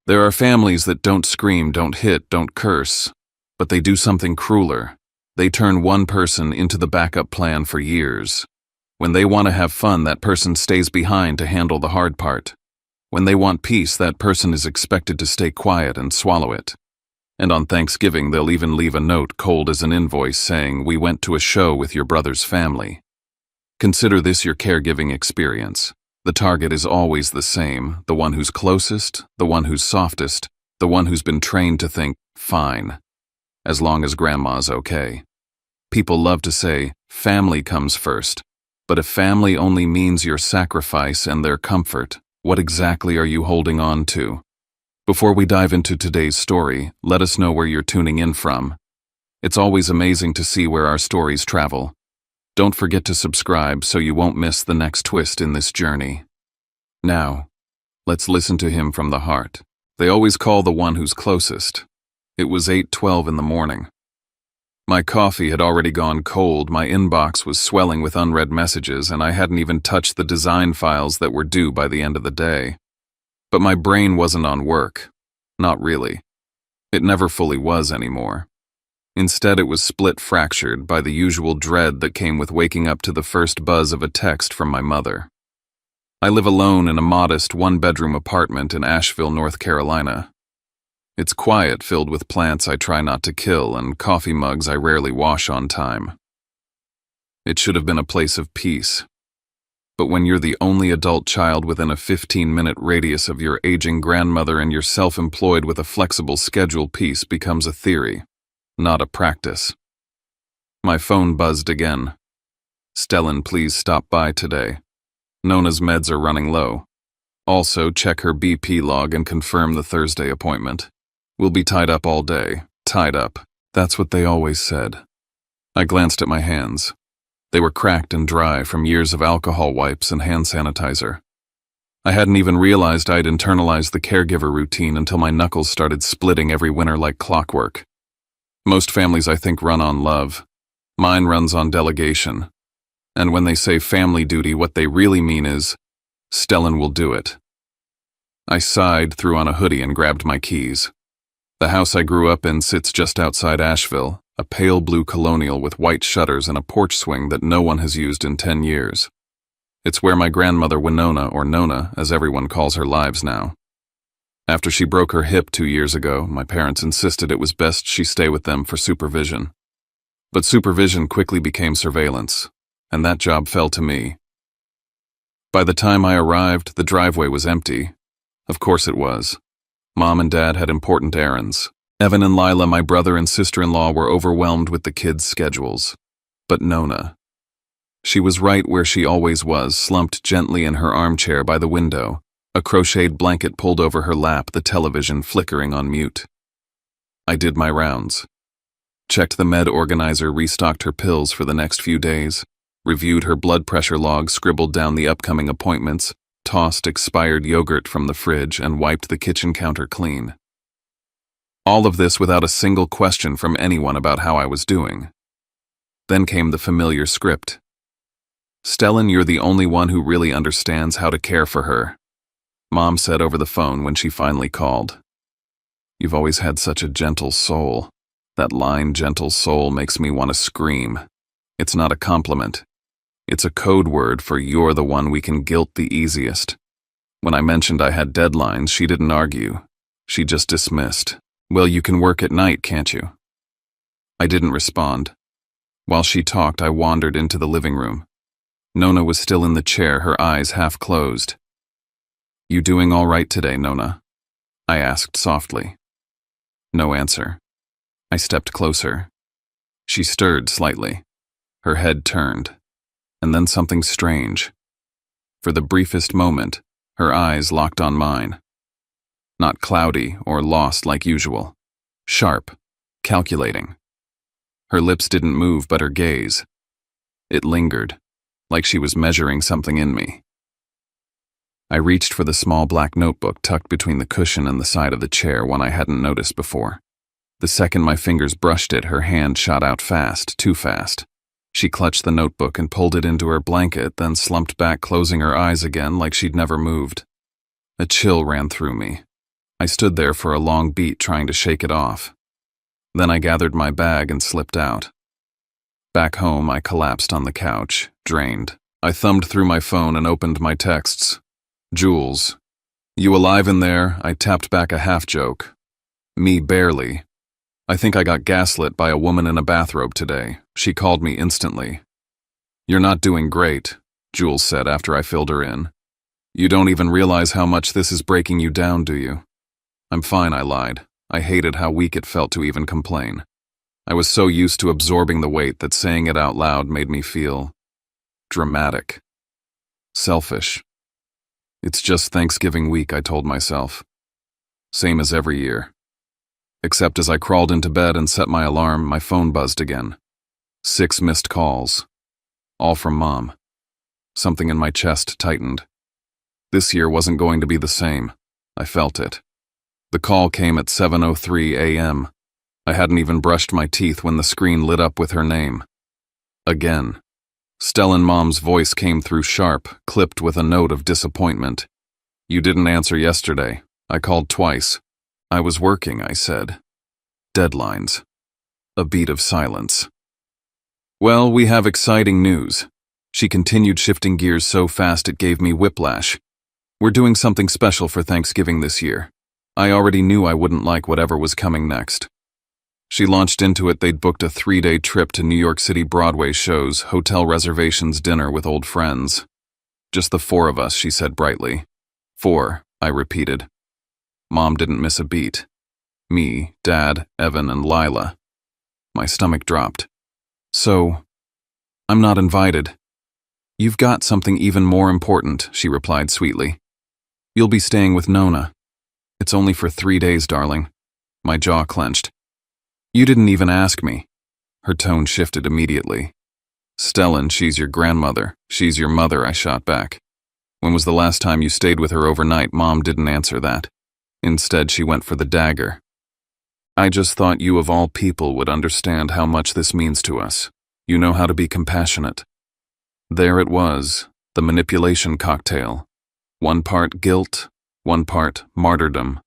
There are families that don't scream, don't hit, don't curse, but they do something crueler. They turn one person into the backup plan for years. When they want to have fun, that person stays behind to handle the hard part. When they want peace, that person is expected to stay quiet and swallow it. And on Thanksgiving, they'll even leave a note cold as an invoice saying, "We went to a show with your brother's family." Consider this your caregiving experience. The target is always the same, the one who's closest, the one who's softest, the one who's been trained to think, fine, as long as grandma's okay. People love to say, family comes first, but if family only means your sacrifice and their comfort, what exactly are you holding on to? Before we dive into today's story, let us know where you're tuning in from. It's always amazing to see where our stories travel. Don't forget to subscribe so you won't miss the next twist in this journey. Now, let's listen to him from the heart. They always call the one who's closest. It was 8:12 in the morning. My coffee had already gone cold, my inbox was swelling with unread messages, and I hadn't even touched the design files that were due by the end of the day. But my brain wasn't on work. Not really. It never fully was anymore. Instead, it was split-fractured by the usual dread that came with waking up to the first buzz of a text from my mother. I live alone in a modest one-bedroom apartment in Asheville, North Carolina. It's quiet, filled with plants I try not to kill and coffee mugs I rarely wash on time. It should have been a place of peace. But when you're the only adult child within a 15-minute radius of your aging grandmother and you're self-employed with a flexible schedule, peace becomes a theory, not a practice. My phone buzzed again. "Stellan, please stop by today. Nona's meds are running low. Also, check her BP log and confirm the Thursday appointment. We'll be tied up all day." Tied up. That's what they always said. I glanced at my hands. They were cracked and dry from years of alcohol wipes and hand sanitizer. I hadn't even realized I'd internalized the caregiver routine until my knuckles started splitting every winter like clockwork. Most families, I think, run on love. Mine runs on delegation. And when they say family duty, what they really mean is, "Stellan will do it." I sighed, threw on a hoodie, and grabbed my keys. The house I grew up in sits just outside Asheville, a pale blue colonial with white shutters and a porch swing that no one has used in 10 years. It's where my grandmother Winona, or Nona, as everyone calls her, lives now. After she broke her hip 2 years ago, my parents insisted it was best she stay with them for supervision. But supervision quickly became surveillance, and that job fell to me. By the time I arrived, the driveway was empty. Of course it was. Mom and Dad had important errands. Evan and Lila, my brother and sister-in-law, were overwhelmed with the kids' schedules. But Nona. She was right where she always was, slumped gently in her armchair by the window, a crocheted blanket pulled over her lap, the television flickering on mute. I did my rounds. Checked the med organizer, restocked her pills for the next few days, reviewed her blood pressure log, scribbled down the upcoming appointments, tossed expired yogurt from the fridge, and wiped the kitchen counter clean. All of this without a single question from anyone about how I was doing. Then came the familiar script. "Stellan, you're the only one who really understands how to care for her," Mom said over the phone when she finally called. "You've always had such a gentle soul." That line, "gentle soul," makes me want to scream. It's not a compliment. It's a code word for "you're the one we can guilt the easiest." When I mentioned I had deadlines, she didn't argue. She just dismissed. "Well, you can work at night, can't you?" I didn't respond. While she talked, I wandered into the living room. Nona was still in the chair, her eyes half closed. "You doing all right today, Nona?" I asked softly. No answer. I stepped closer. She stirred slightly. Her head turned. And then something strange. For the briefest moment, her eyes locked on mine. Not cloudy or lost like usual. Sharp, calculating. Her lips didn't move, but her gaze. It lingered, like she was measuring something in me. I reached for the small black notebook tucked between the cushion and the side of the chair, one I hadn't noticed before. The second my fingers brushed it, her hand shot out fast, too fast. She clutched the notebook and pulled it into her blanket, then slumped back, closing her eyes again like she'd never moved. A chill ran through me. I stood there for a long beat trying to shake it off. Then I gathered my bag and slipped out. Back home, I collapsed on the couch, drained. I thumbed through my phone and opened my texts. Jules. You alive in there? I tapped back a half-joke. Me barely. I think I got gaslit by a woman in a bathrobe today. She called me instantly. You're not doing great, Jules said after I filled her in. You don't even realize how much this is breaking you down, do you? I'm fine, I lied. I hated how weak it felt to even complain. I was so used to absorbing the weight that saying it out loud made me feel dramatic. Selfish. It's just Thanksgiving week, I told myself. Same as every year. Except as I crawled into bed and set my alarm, my phone buzzed again. 6 missed calls. All from Mom. Something in my chest tightened. This year wasn't going to be the same. I felt it. The call came at 7:03 a.m. I hadn't even brushed my teeth when the screen lit up with her name. Again. Stellan Mom's voice came through sharp, clipped with a note of disappointment. You didn't answer yesterday. I called twice. I was working, I said. Deadlines. A beat of silence. Well, we have exciting news. She continued, shifting gears so fast it gave me whiplash. We're doing something special for Thanksgiving this year. I already knew I wouldn't like whatever was coming next. She launched into it. They'd booked a 3-day trip to New York City Broadway shows, hotel reservations, dinner with old friends. Just the 4 of us, she said brightly. 4, I repeated. Mom didn't miss a beat. Me, Dad, Evan, and Lila. My stomach dropped. So, I'm not invited. You've got something even more important, she replied sweetly. You'll be staying with Nona. It's only for 3 days, darling. My jaw clenched. You didn't even ask me. Her tone shifted immediately. Stellan, she's your grandmother. She's your mother, I shot back. When was the last time you stayed with her overnight? Mom didn't answer that. Instead, she went for the dagger. I just thought you of all people would understand how much this means to us. You know how to be compassionate. There it was, the manipulation cocktail. 1 part guilt, 1 part martyrdom,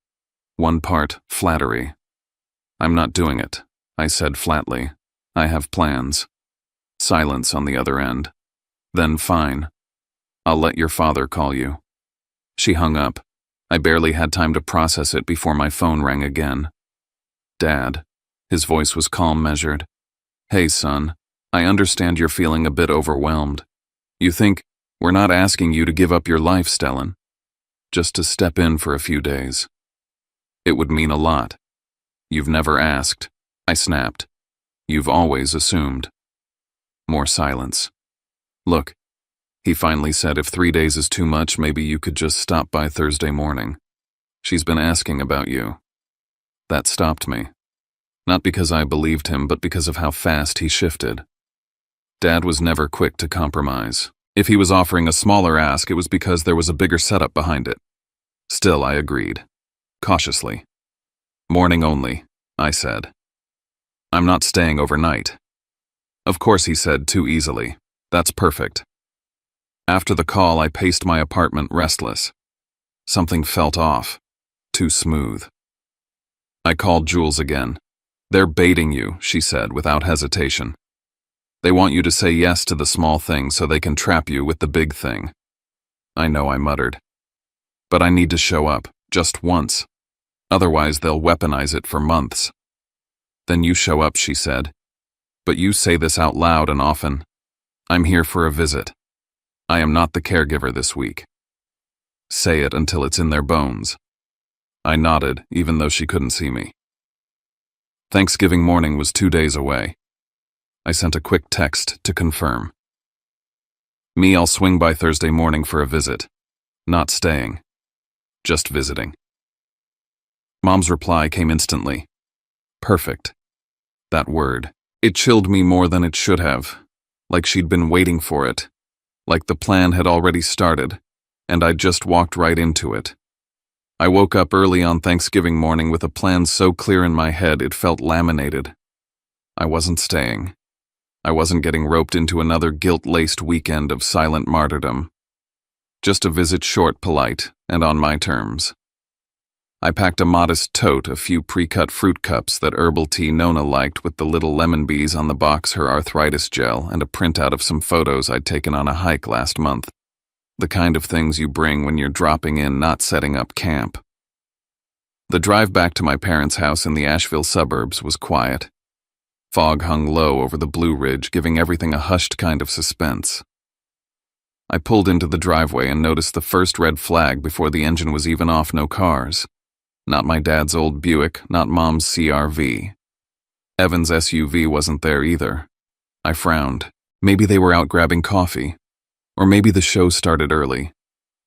1 part flattery. I'm not doing it, I said flatly. I have plans. Silence on the other end. Then fine. I'll let your father call you. She hung up. I barely had time to process it before my phone rang again. Dad. His voice was calm, measured. Hey, son. I understand you're feeling a bit overwhelmed. You think, we're not asking you to give up your life, Stellan. Just to step in for a few days. It would mean a lot. You've never asked, I snapped. You've always assumed. More silence. Look, he finally said, if 3 days is too much, maybe you could just stop by Thursday morning. She's been asking about you. That stopped me. Not because I believed him, but because of how fast he shifted. Dad was never quick to compromise. If he was offering a smaller ask, it was because there was a bigger setup behind it. Still, I agreed. Cautiously. Morning only, I said. I'm not staying overnight. Of course, he said too easily. That's perfect. After the call, I paced my apartment, restless. Something felt off. Too smooth. I called Jules again. They're baiting you, she said without hesitation. They want you to say yes to the small thing so they can trap you with the big thing. I know, I muttered. But I need to show up, just once. Otherwise, they'll weaponize it for months. Then you show up, she said. But you say this out loud and often. I'm here for a visit. I am not the caregiver this week. Say it until it's in their bones. I nodded, even though she couldn't see me. Thanksgiving morning was 2 days away. I sent a quick text to confirm. Me, I'll swing by Thursday morning for a visit. Not staying. Just visiting. Mom's reply came instantly. Perfect. That word. It chilled me more than it should have. Like she'd been waiting for it. Like the plan had already started, and I'd just walked right into it. I woke up early on Thanksgiving morning with a plan so clear in my head it felt laminated. I wasn't staying. I wasn't getting roped into another guilt-laced weekend of silent martyrdom. Just a visit, short, polite, and on my terms. I packed a modest tote, a few pre-cut fruit cups that herbal tea Nona liked with the little lemon bees on the box, her arthritis gel, and a printout of some photos I'd taken on a hike last month. The kind of things you bring when you're dropping in, not setting up camp. The drive back to my parents' house in the Asheville suburbs was quiet. Fog hung low over the Blue Ridge, giving everything a hushed kind of suspense. I pulled into the driveway and noticed the first red flag before the engine was even off. No cars. Not my dad's old Buick, not Mom's CRV. Evan's SUV wasn't there either. I frowned. Maybe they were out grabbing coffee. Or maybe the show started early.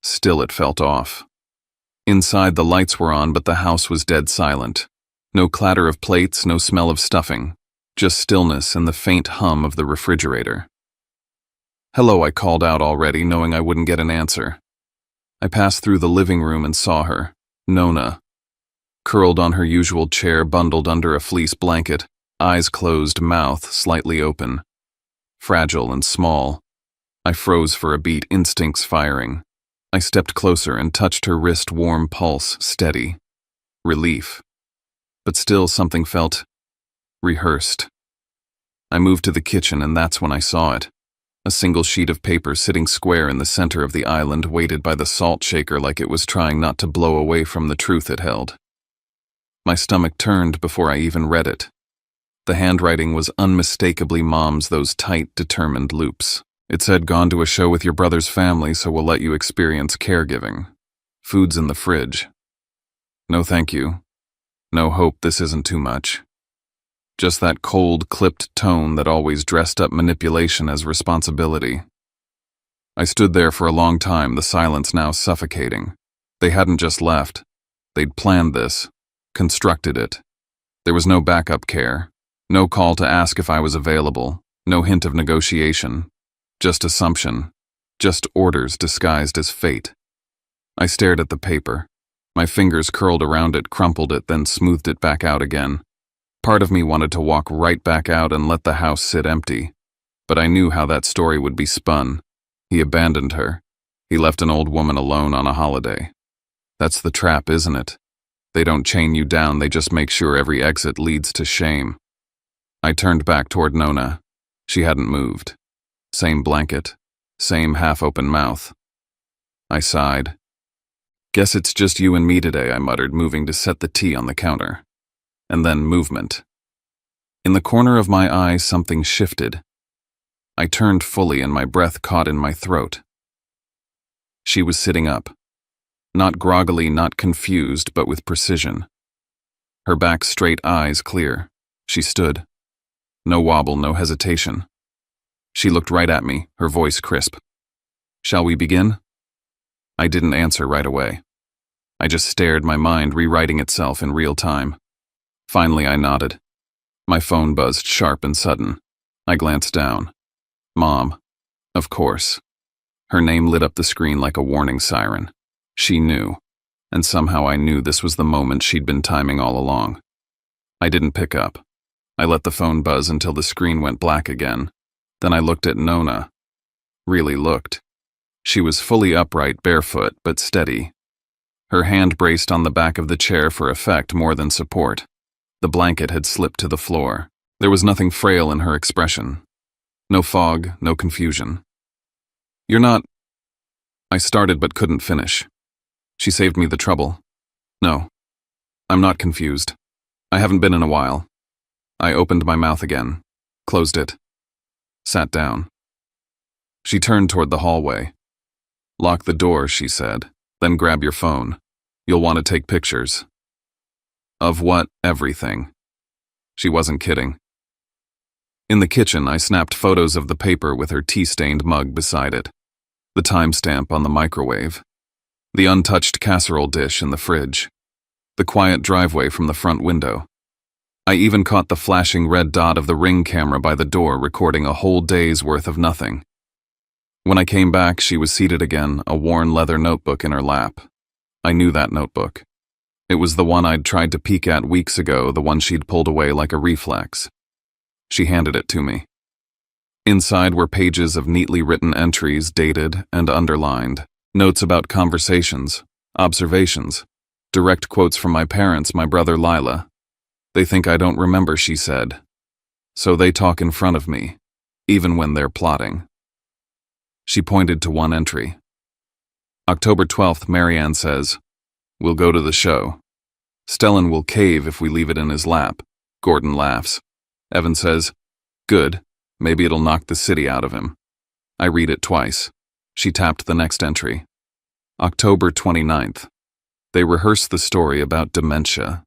Still, it felt off. Inside, the lights were on, but the house was dead silent. No clatter of plates, no smell of stuffing. Just stillness and the faint hum of the refrigerator. "Hello," I called out already, knowing I wouldn't get an answer. I passed through the living room and saw her, Nona. Curled on her usual chair, bundled under a fleece blanket, eyes closed, mouth slightly open. Fragile and small. I froze for a beat, instincts firing. I stepped closer and touched her wrist, warm pulse, steady. Relief. But still something felt rehearsed. I moved to the kitchen, and that's when I saw it. A single sheet of paper sitting square in the center of the island, weighted by the salt shaker like it was trying not to blow away from the truth it held. My stomach turned before I even read it. The handwriting was unmistakably Mom's, those tight, determined loops. It said, "Gone to a show with your brother's family, so we'll let you experience caregiving. Food's in the fridge. No thank you. No hope, this isn't too much." Just that cold, clipped tone that always dressed up manipulation as responsibility. I stood there for a long time, the silence now suffocating. They hadn't just left. They'd planned this, constructed it. There was no backup care, no call to ask if I was available, no hint of negotiation. Just assumption, just orders disguised as fate. I stared at the paper. My fingers curled around it, crumpled it, then smoothed it back out again. Part of me wanted to walk right back out and let the house sit empty. But I knew how that story would be spun. He abandoned her. He left an old woman alone on a holiday. That's the trap, isn't it? They don't chain you down, they just make sure every exit leads to shame. I turned back toward Nona. She hadn't moved. Same blanket, same half-open mouth. I sighed. "Guess it's just you and me today," I muttered, moving to set the tea on the counter. And then movement. In the corner of my eye, something shifted. I turned fully and my breath caught in my throat. She was sitting up. Not groggily, not confused, but with precision. Her back straight, eyes clear. She stood. No wobble, no hesitation. She looked right at me, her voice crisp. "Shall we begin?" I didn't answer right away. I just stared, my mind rewriting itself in real time. Finally, I nodded. My phone buzzed sharp and sudden. I glanced down. Mom. Of course. Her name lit up the screen like a warning siren. She knew. And somehow I knew this was the moment she'd been timing all along. I didn't pick up. I let the phone buzz until the screen went black again. Then I looked at Nona. Really looked. She was fully upright, barefoot, but steady. Her hand braced on the back of the chair for effect more than support. The blanket had slipped to the floor. There was nothing frail in her expression. No fog, no confusion. "You're not—" I started but couldn't finish. She saved me the trouble. "No, I'm not confused. I haven't been in a while." I opened my mouth again, closed it, sat down. She turned toward the hallway. "Lock the door," she said, "then grab your phone. You'll want to take pictures." Of what? Everything. She wasn't kidding. In the kitchen, I snapped photos of the paper with her tea-stained mug beside it, the timestamp on the microwave, the untouched casserole dish in the fridge, the quiet driveway from the front window. I even caught the flashing red dot of the Ring camera by the door, recording a whole day's worth of nothing. When I came back, she was seated again, a worn leather notebook in her lap. I knew that notebook. It was the one I'd tried to peek at weeks ago, the one she'd pulled away like a reflex. She handed it to me. Inside were pages of neatly written entries, dated and underlined, notes about conversations, observations, Direct quotes from my parents, my brother Lila. They think I don't remember, she said. So they talk in front of me, even when they're plotting. She pointed to one entry. October 12th, Marianne says, "We'll go to the show. Stellan will cave if we leave it in his lap." Gordon laughs. Evan says, "Good, maybe it'll knock the city out of him." I read it twice. She tapped the next entry. October 29th. They rehearse the story about dementia.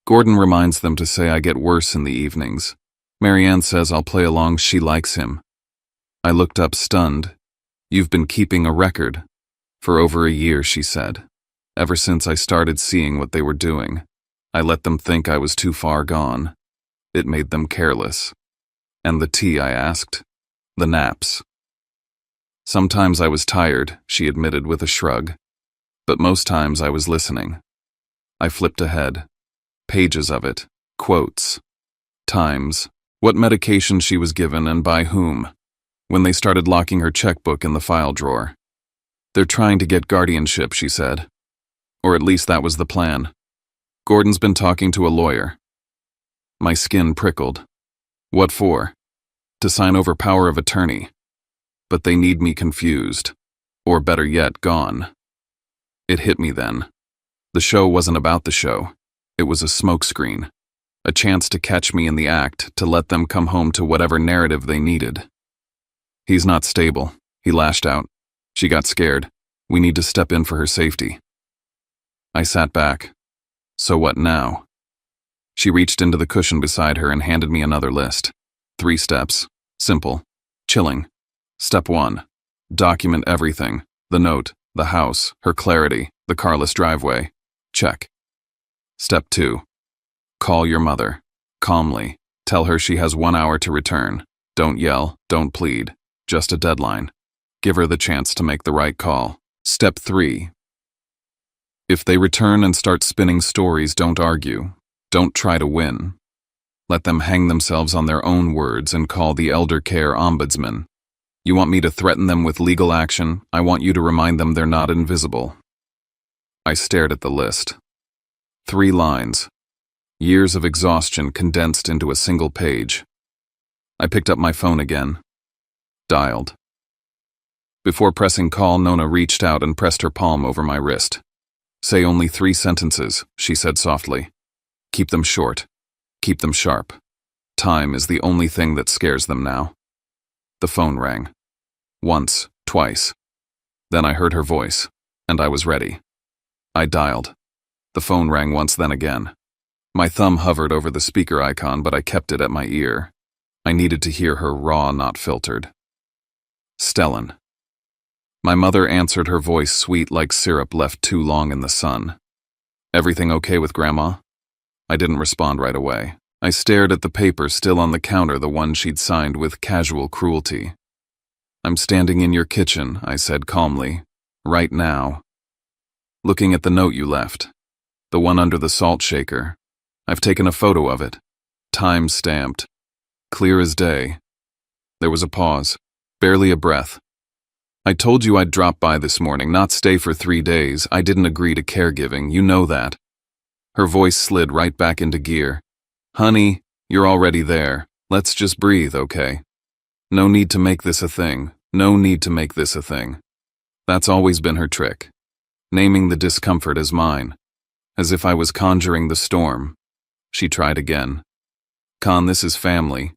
Gordon reminds them to say I get worse in the evenings. Marianne says I'll play along, she likes him. I looked up stunned. "You've been keeping a record." "For over a year," she said. "Ever since I started seeing what they were doing. I let them think I was too far gone. It made them careless." "And the tea?" I asked. "The naps." "Sometimes I was tired," she admitted with a shrug. "But most times I was listening." I flipped ahead. Pages of it. Quotes. Times. What medication she was given and by whom. When they started locking her checkbook in the file drawer. "They're trying to get guardianship," she said. Or at least that was the plan. "Gordon's been talking to a lawyer." My skin prickled. "What for?" "To sign over power of attorney. But they need me confused. Or better yet, gone." It hit me then. The show wasn't about the show. It was a smokescreen. A chance to catch me in the act, to let them come home to whatever narrative they needed. "He's not stable," he lashed out. She got scared. "We need to step in for her safety." I sat back. "So what now?" She reached into the cushion beside her and handed me another list. 3 steps. Simple. Chilling. Step 1. Document everything. The note, the house, her clarity, the carless driveway. Check. Step 2. Call your mother. Calmly. Tell her she has 1 hour to return. Don't yell, don't plead. Just a deadline. Give her the chance to make the right call. Step 3. If they return and start spinning stories, don't argue. Don't try to win. Let them hang themselves on their own words and call the elder care ombudsman. You want me to threaten them with legal action? I want you to remind them they're not invisible. I stared at the list. 3 lines. Years of exhaustion condensed into a single page. I picked up my phone again. Dialed. Before pressing call, Nona reached out and pressed her palm over my wrist. "Say only 3 sentences," she said softly. "Keep them short. Keep them sharp. Time is the only thing that scares them now." The phone rang. Once, twice. Then I heard her voice, and I was ready. I dialed. The phone rang once, then again. My thumb hovered over the speaker icon, but I kept it at my ear. I needed to hear her raw, not filtered. "Stellan." My mother answered, her voice sweet like syrup left too long in the sun. "Everything okay with Grandma?" I didn't respond right away. I stared at the paper still on the counter, the one she'd signed with casual cruelty. "I'm standing in your kitchen," I said calmly. "Right now. Looking at the note you left. The one under the salt shaker. I've taken a photo of it. Time stamped. Clear as day." There was a pause. Barely a breath. "I told you I'd drop by this morning, not stay for 3 days. I didn't agree to caregiving, you know that." Her voice slid right back into gear. "Honey, you're already there. Let's just breathe, okay? No need to make this a thing. No need to make this a thing." That's always been her trick. Naming the discomfort as mine. As if I was conjuring the storm. She tried again. "Con, this is family.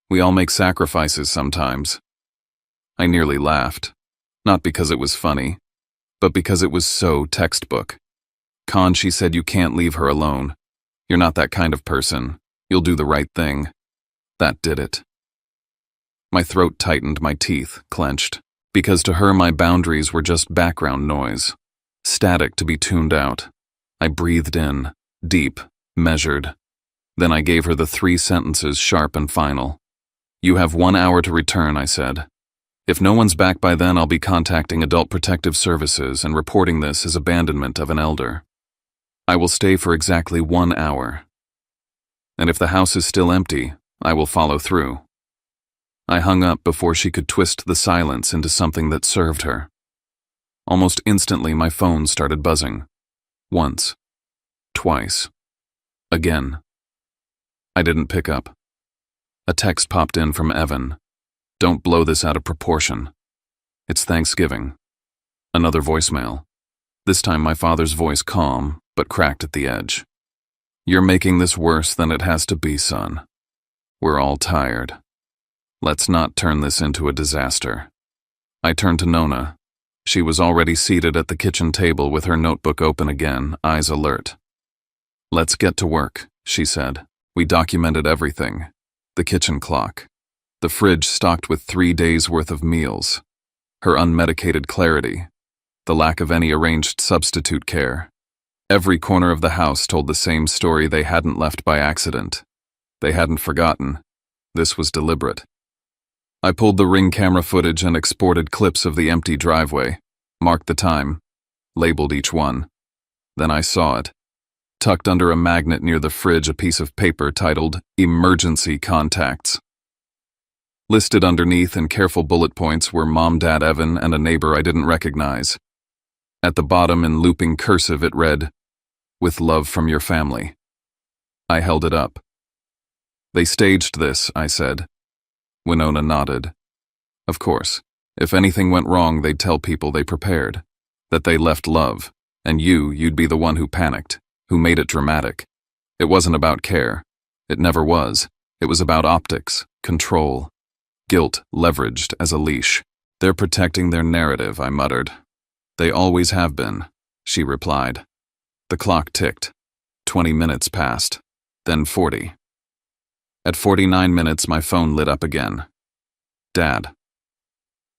We all make sacrifices sometimes." I nearly laughed. Not because it was funny, but because it was so textbook. "Con," she said, "you can't leave her alone. You're not that kind of person. You'll do the right thing." That did it. My throat tightened, my teeth clenched, because to her my boundaries were just background noise, static to be tuned out. I breathed in, deep, measured. Then I gave her the 3 sentences, sharp and final. "You have 1 hour to return," I said. "If no one's back by then, I'll be contacting Adult Protective Services and reporting this as abandonment of an elder. I will stay for exactly 1 hour. And if the house is still empty, I will follow through." I hung up before she could twist the silence into something that served her. Almost instantly, my phone started buzzing. Once. Twice. Again. I didn't pick up. A text popped in from Evan. Don't blow this out of proportion. It's Thanksgiving. Another voicemail. This time my father's voice calm, but cracked at the edge. You're making this worse than it has to be, son. We're all tired. Let's not turn this into a disaster. I turned to Nona. She was already seated at the kitchen table with her notebook open again, eyes alert. Let's get to work, she said. We documented everything. The kitchen clock. The fridge stocked with 3 days' worth of meals. Her unmedicated clarity. The lack of any arranged substitute care. Every corner of the house told the same story they hadn't left by accident. They hadn't forgotten. This was deliberate. I pulled the Ring camera footage and exported clips of the empty driveway, marked the time, labeled each one. Then I saw it. Tucked under a magnet near the fridge, a piece of paper titled Emergency Contacts. Listed underneath in careful bullet points were Mom, Dad, Evan, and a neighbor I didn't recognize. At the bottom in looping cursive it read, With love from your family. I held it up. They staged this, I said. Winona nodded. Of course, if anything went wrong they'd tell people they prepared. That they left love, and you'd be the one who panicked, who made it dramatic. It wasn't about care. It never was. It was about optics, control. Guilt leveraged as a leash. They're protecting their narrative, I muttered. They always have been, she replied. The clock ticked. 20 minutes passed, then 40. At 49 minutes, my phone lit up again. Dad.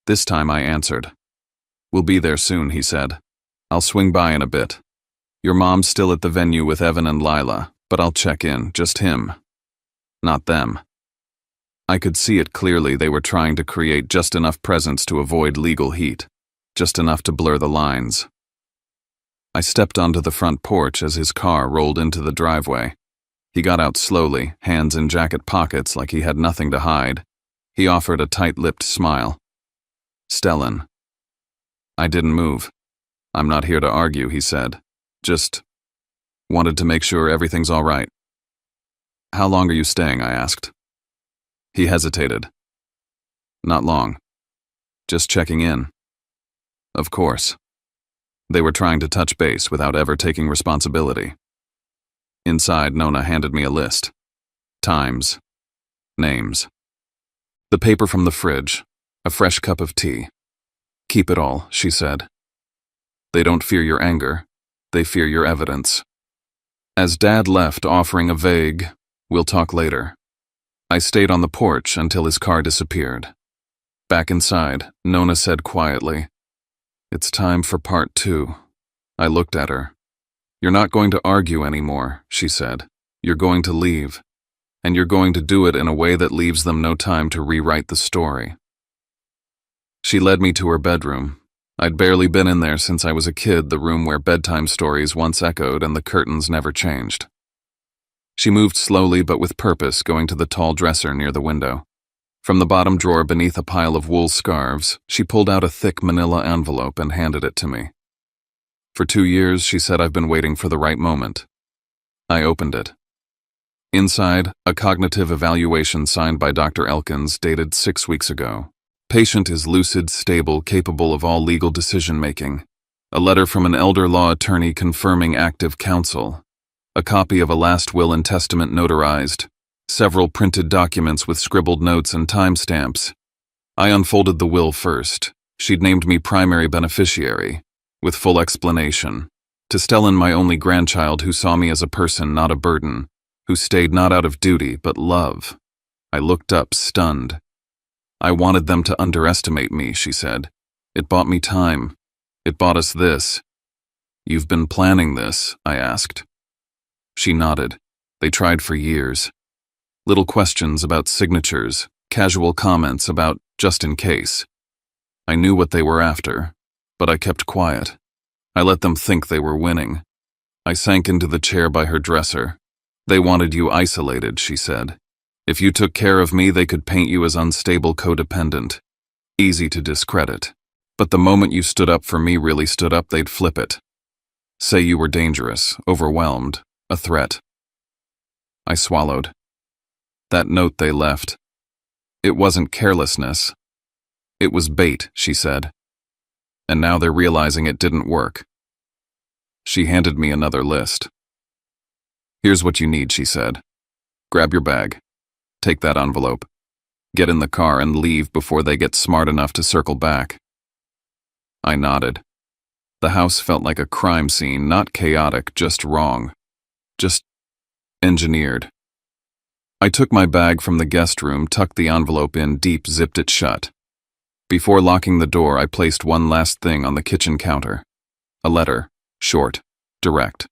This time I answered. We'll be there soon, he said. I'll swing by in a bit. Your mom's still at the venue with Evan and Lila, but I'll check in, just him. Not them. I could see it clearly. They were trying to create just enough presence to avoid legal heat, just enough to blur the lines. I stepped onto the front porch as his car rolled into the driveway. He got out slowly, hands in jacket pockets like he had nothing to hide. He offered a tight-lipped smile. Stellan. I didn't move. I'm not here to argue, he said. Just wanted to make sure everything's all right. How long are you staying, I asked. He hesitated. Not long. Just checking in. Of course. They were trying to touch base without ever taking responsibility. Inside, Nona handed me a list. Times. Names. The paper from the fridge. A fresh cup of tea. Keep it all, she said. They don't fear your anger. They fear your evidence. As Dad left, offering a vague, we'll talk later, I stayed on the porch until his car disappeared. Back inside, Nona said quietly, It's time for part 2. I looked at her. You're not going to argue anymore, she said. You're going to leave. And you're going to do it in a way that leaves them no time to rewrite the story. She led me to her bedroom. I'd barely been in there since I was a kid, the room where bedtime stories once echoed and the curtains never changed. She moved slowly but with purpose, going to the tall dresser near the window. From the bottom drawer beneath a pile of wool scarves, she pulled out a thick manila envelope and handed it to me. For 2 years, she said, I've been waiting for the right moment. I opened it. Inside, a cognitive evaluation signed by Dr. Elkins dated 6 weeks ago. Patient is lucid, stable, capable of all legal decision-making. A letter from an elder law attorney confirming active counsel. A copy of a last will and testament notarized. Several printed documents with scribbled notes and timestamps. I unfolded the will first. She'd named me primary beneficiary, with full explanation. To Stellan, my only grandchild, who saw me as a person, not a burden, who stayed not out of duty, but love. I looked up, stunned. I wanted them to underestimate me, she said. It bought me time. It bought us this. You've been planning this, I asked. She nodded. They tried for years. Little questions about signatures, casual comments about just in case. I knew what they were after, but I kept quiet. I let them think they were winning. I sank into the chair by her dresser. They wanted you isolated, she said. If you took care of me, they could paint you as unstable codependent. Easy to discredit. But the moment you stood up for me, really stood up, they'd flip it. Say you were dangerous, overwhelmed, a threat. I swallowed. That note they left. It wasn't carelessness. It was bait, she said. And now they're realizing it didn't work. She handed me another list. Here's what you need, she said. Grab your bag. Take that envelope. Get in the car and leave before they get smart enough to circle back. I nodded. The house felt like a crime scene, not chaotic, just wrong. Just engineered. I took my bag from the guest room, tucked the envelope in deep, zipped it shut. Before locking the door, I placed one last thing on the kitchen counter. A letter, short, direct.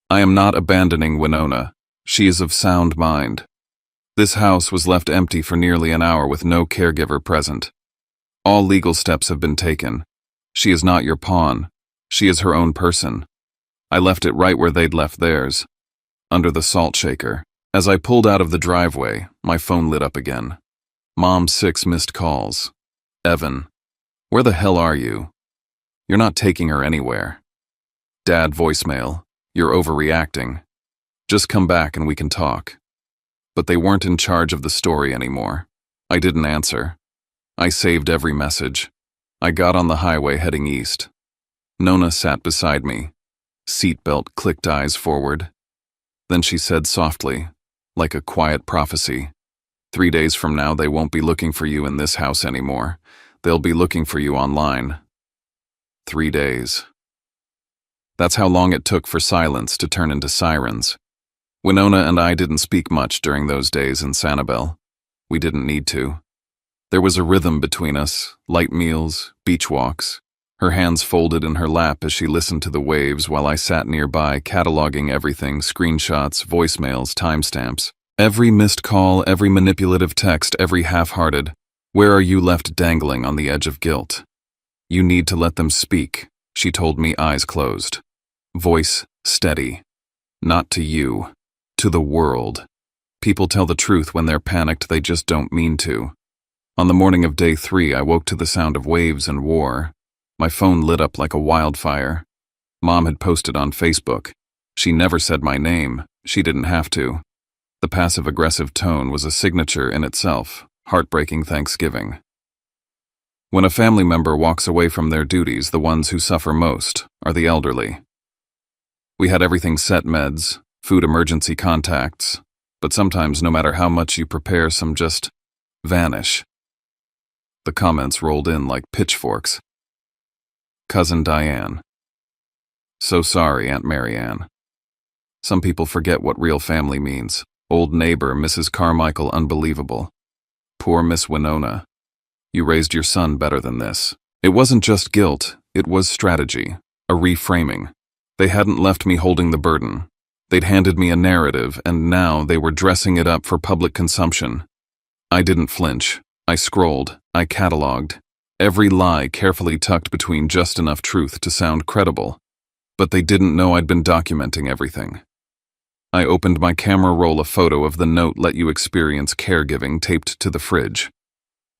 I am not abandoning Winona. She is of sound mind. This house was left empty for nearly an hour with no caregiver present. All legal steps have been taken. She is not your pawn. She is her own person. I left it right where they'd left theirs, under the salt shaker. As I pulled out of the driveway, my phone lit up again. Mom's 6 missed calls. Evan, where the hell are you? You're not taking her anywhere. Dad, voicemail, you're overreacting. Just come back and we can talk. But they weren't in charge of the story anymore. I didn't answer. I saved every message. I got on the highway heading east. Nona sat beside me. Seatbelt clicked, eyes forward. Then she said softly, like a quiet prophecy, 3 days from now they won't be looking for you in this house anymore. They'll be looking for you online. 3 days. That's how long it took for silence to turn into sirens. Winona and I didn't speak much during those days in Sanibel. We didn't need to. There was a rhythm between us, light meals, beach walks. Her hands folded in her lap as she listened to the waves while I sat nearby cataloging everything, screenshots, voicemails, timestamps. Every missed call, every manipulative text, every half-hearted, "Where are you?" left dangling on the edge of guilt. You need to let them speak, she told me, eyes closed. Voice steady. Not to you. To the world. People tell the truth when they're panicked, they just don't mean to. On the morning of day 3, I woke to the sound of waves and war. My phone lit up like a wildfire. Mom had posted on Facebook. She never said my name. She didn't have to. The passive-aggressive tone was a signature in itself. Heartbreaking Thanksgiving. When a family member walks away from their duties, the ones who suffer most are the elderly. We had everything set: meds, food, emergency contacts, but sometimes no matter how much you prepare, some just vanish. The comments rolled in like pitchforks. Cousin Diane. So sorry, Aunt Marianne. Some people forget what real family means. Old neighbor, Mrs. Carmichael, unbelievable. Poor Miss Winona. You raised your son better than this. It wasn't just guilt, it was strategy, a reframing. They hadn't left me holding the burden. They'd handed me a narrative, and now they were dressing it up for public consumption. I didn't flinch. I scrolled. I cataloged. Every lie carefully tucked between just enough truth to sound credible. But they didn't know I'd been documenting everything. I opened my camera roll, a photo of the note, "Let you experience caregiving," taped to the fridge.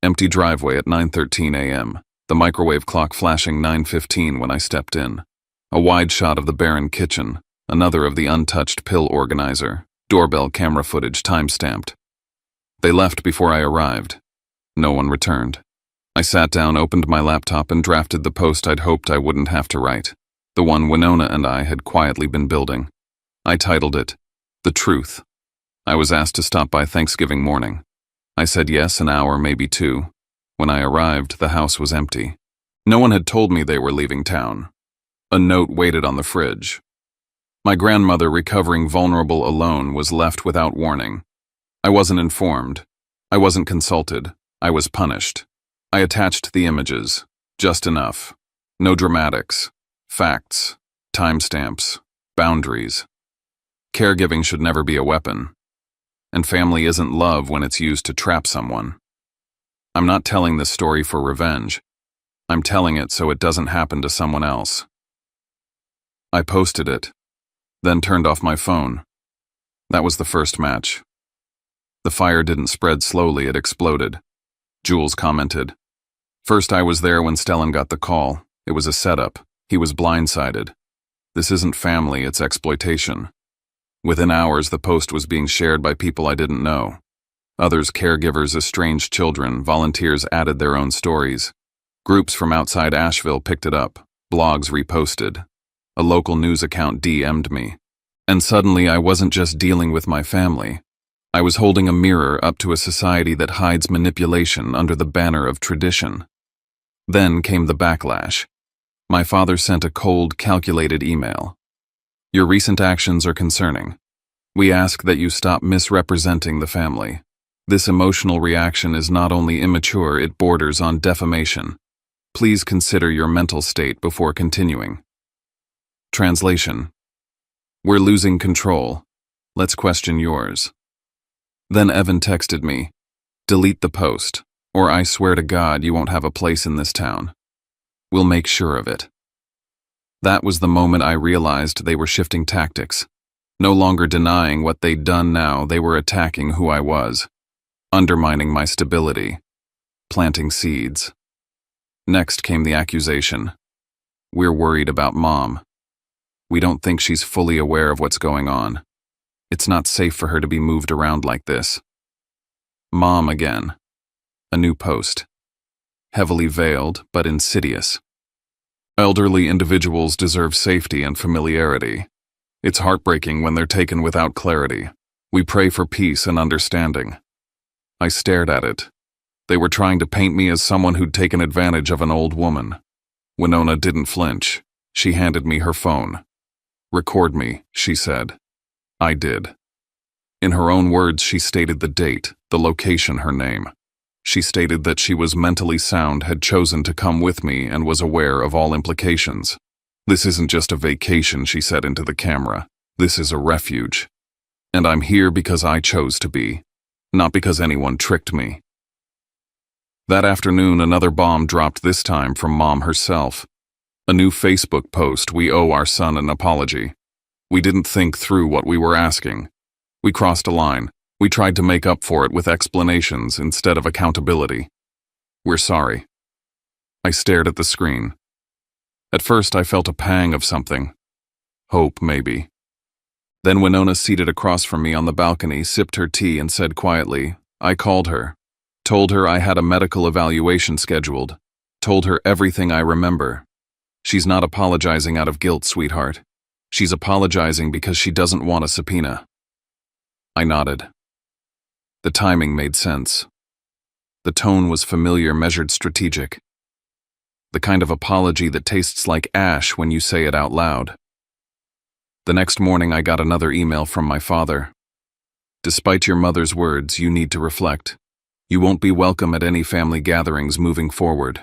Empty driveway at 9:13 a.m., the microwave clock flashing 9:15 when I stepped in. A wide shot of the barren kitchen, another of the untouched pill organizer, doorbell camera footage time-stamped. They left before I arrived. No one returned. I sat down, opened my laptop, and drafted the post I'd hoped I wouldn't have to write, the one Winona and I had quietly been building. I titled it, "The Truth." I was asked to stop by Thanksgiving morning. I said yes, an hour, maybe 2. When I arrived, the house was empty. No one had told me they were leaving town. A note waited on the fridge. My grandmother, recovering vulnerable alone, was left without warning. I wasn't informed. I wasn't consulted. I was punished. I attached the images. Just enough. No dramatics. Facts. Timestamps. Boundaries. Caregiving should never be a weapon. And family isn't love when it's used to trap someone. I'm not telling this story for revenge. I'm telling it so it doesn't happen to someone else. I posted it, then turned off my phone. That was the first match. The fire didn't spread slowly, it exploded. Jules commented. First, I was there when Stellan got the call. It was a setup. He was blindsided. This isn't family, it's exploitation. Within hours, the post was being shared by people I didn't know. Others, caregivers, estranged children, volunteers added their own stories. Groups from outside Asheville picked it up. Blogs reposted. A local news account DM'd me. And suddenly I wasn't just dealing with my family. I was holding a mirror up to a society that hides manipulation under the banner of tradition. Then came the backlash. My father sent a cold, calculated email. Your recent actions are concerning. We ask that you stop misrepresenting the family. This emotional reaction is not only immature, it borders on defamation. Please consider your mental state before continuing. Translation: We're losing control. Let's question yours. Then Evan texted me, delete the post, or I swear to God you won't have a place in this town. We'll make sure of it. That was the moment I realized they were shifting tactics. No longer denying what they'd done now, they were attacking who I was, undermining my stability, planting seeds. Next came the accusation. We're worried about Mom. We don't think she's fully aware of what's going on. It's not safe for her to be moved around like this. Mom again. A new post. Heavily veiled, but insidious. Elderly individuals deserve safety and familiarity. It's heartbreaking when they're taken without clarity. We pray for peace and understanding. I stared at it. They were trying to paint me as someone who'd taken advantage of an old woman. Winona didn't flinch. She handed me her phone. Record me, she said. I did. In her own words, she stated the date, the location, her name. She stated that she was mentally sound, had chosen to come with me, and was aware of all implications. This isn't just a vacation, she said into the camera. This is a refuge. And I'm here because I chose to be, not because anyone tricked me. That afternoon, another bomb dropped, this time from Mom herself. A new Facebook post, we owe our son an apology. We didn't think through what we were asking. We crossed a line. We tried to make up for it with explanations instead of accountability. We're sorry. I stared at the screen. At first, I felt a pang of something. Hope, maybe. Then Winona, seated across from me on the balcony, sipped her tea and said quietly, I called her. Told her I had a medical evaluation scheduled. Told her everything I remember. She's not apologizing out of guilt, sweetheart. She's apologizing because she doesn't want a subpoena. I nodded. The timing made sense. The tone was familiar, measured, strategic. The kind of apology that tastes like ash when you say it out loud. The next morning, I got another email from my father. Despite your mother's words, you need to reflect. You won't be welcome at any family gatherings moving forward.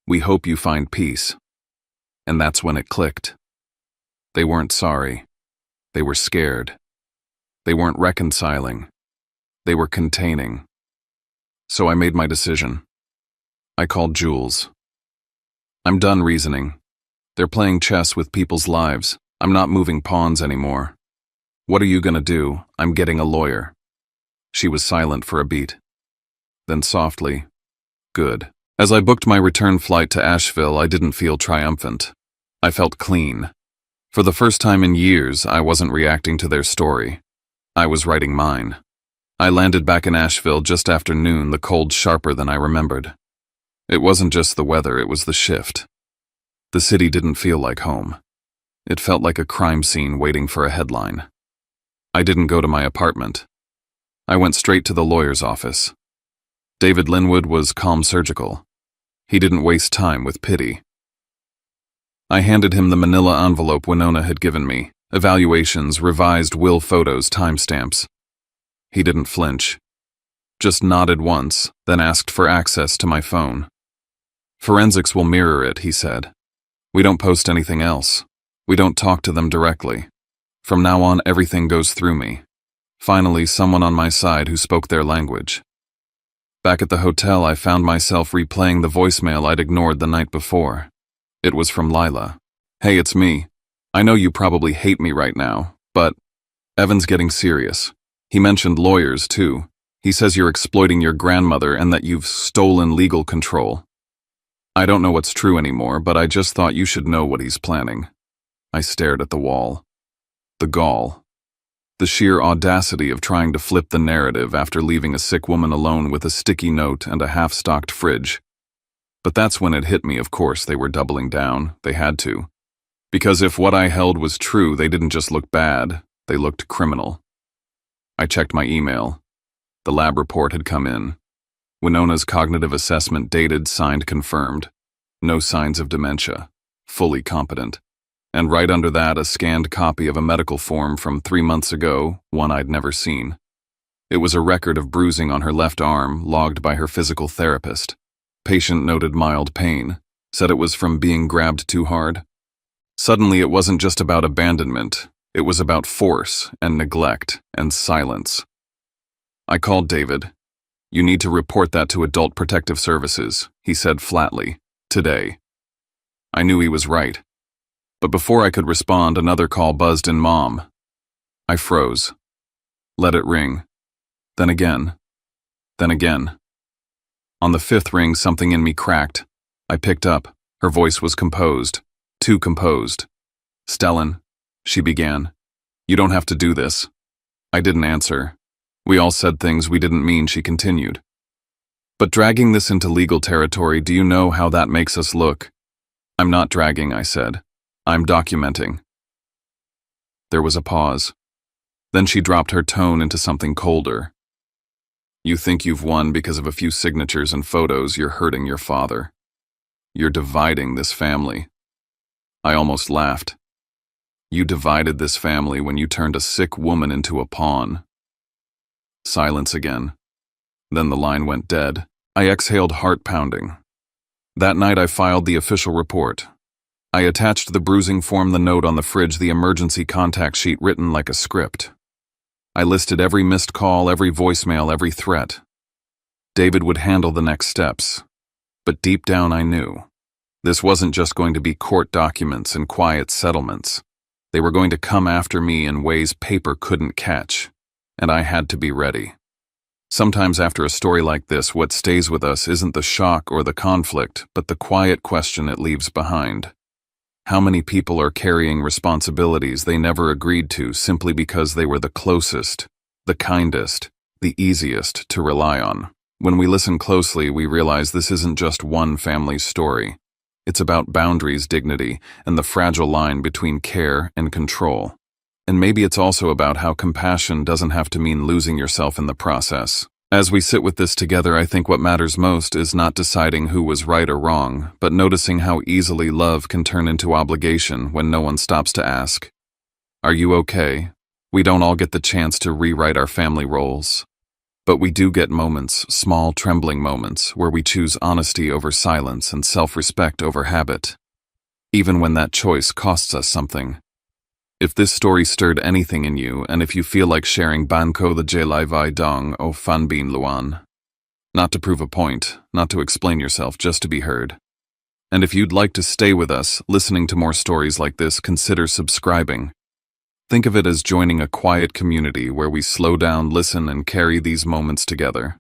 We hope you find peace. And that's when it clicked. They weren't sorry. They were scared. They weren't reconciling. They were containing. So I made my decision. I called Jules. I'm done reasoning. They're playing chess with people's lives. I'm not moving pawns anymore. What are you gonna do? I'm getting a lawyer. She was silent for a beat. Then softly, good. As I booked my return flight to Asheville, I didn't feel triumphant. I felt clean. For the first time in years, I wasn't reacting to their story. I was writing mine. I landed back in Asheville just after noon, the cold sharper than I remembered. It wasn't just the weather, it was the shift. The city didn't feel like home. It felt like a crime scene waiting for a headline. I didn't go to my apartment. I went straight to the lawyer's office. David Linwood was calm, surgical. He didn't waste time with pity. I handed him the manila envelope Winona had given me, evaluations, revised will photos, timestamps. He didn't flinch. Just nodded once, then asked for access to my phone. Forensics will mirror it, he said. We don't post anything else. We don't talk to them directly. From now on, everything goes through me. Finally, someone on my side who spoke their language. Back at the hotel, I found myself replaying the voicemail I'd ignored the night before. It was from Lila. Hey, it's me. I know you probably hate me right now, but Evan's getting serious. He mentioned lawyers, too. He says you're exploiting your grandmother and that you've stolen legal control. I don't know what's true anymore, but I just thought you should know what he's planning. I stared at the wall. The gall. The sheer audacity of trying to flip the narrative after leaving a sick woman alone with a sticky note and a half-stocked fridge. But that's when it hit me, of course, they were doubling down. They had to. Because if what I held was true, they didn't just look bad, they looked criminal. I checked my email. The lab report had come in. Winona's cognitive assessment dated, signed, confirmed. No signs of dementia. Fully competent. And right under that, a scanned copy of a medical form from 3 months ago, one I'd never seen. It was a record of bruising on her left arm, logged by her physical therapist. Patient noted mild pain, said it was from being grabbed too hard. Suddenly, it wasn't just about abandonment. It was about force and neglect and silence. I called David. "You need to report that to Adult Protective Services," he said flatly, "today." I knew he was right. But before I could respond, another call buzzed in Mom. I froze. Let it ring. Then again. Then again. On the 5th ring, something in me cracked. I picked up. Her voice was composed. Too composed. "Stellan," she began. "You don't have to do this." I didn't answer. We all said things we didn't mean, she continued. "But dragging this into legal territory, do you know how that makes us look?" "I'm not dragging," I said. "I'm documenting." There was a pause. Then she dropped her tone into something colder. "You think you've won because of a few signatures and photos. You're hurting your father. You're dividing this family." I almost laughed. "You divided this family when you turned a sick woman into a pawn." Silence again. Then the line went dead. I exhaled, heart pounding. That night I filed the official report. I attached the bruising form, the note on the fridge, the emergency contact sheet written like a script. I listed every missed call, every voicemail, every threat. David would handle the next steps. But deep down I knew. This wasn't just going to be court documents and quiet settlements. They were going to come after me in ways paper couldn't catch. And I had to be ready. Sometimes after a story like this, what stays with us isn't the shock or the conflict, but the quiet question it leaves behind. How many people are carrying responsibilities they never agreed to simply because they were the closest, the kindest, the easiest to rely on? When we listen closely, we realize this isn't just one family's story. It's about boundaries, dignity, and the fragile line between care and control. And maybe it's also about how compassion doesn't have to mean losing yourself in the process. As we sit with this together, I think what matters most is not deciding who was right or wrong, but noticing how easily love can turn into obligation when no one stops to ask, "Are you okay?" We don't all get the chance to rewrite our family roles. But we do get moments, small, trembling moments, where we choose honesty over silence and self-respect over habit, even when that choice costs us something. If this story stirred anything in you, and if you feel like sharing Banco the Jelai Vai Dong o Phan Bin Luan, not to prove a point, not to explain yourself, just to be heard. And if you'd like to stay with us, listening to more stories like this, consider subscribing. Think of it as joining a quiet community where we slow down, listen, and carry these moments together.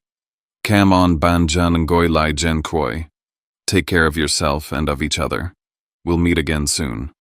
Kam on ban jan ngoi lai jen kroi. Take care of yourself and of each other. We'll meet again soon.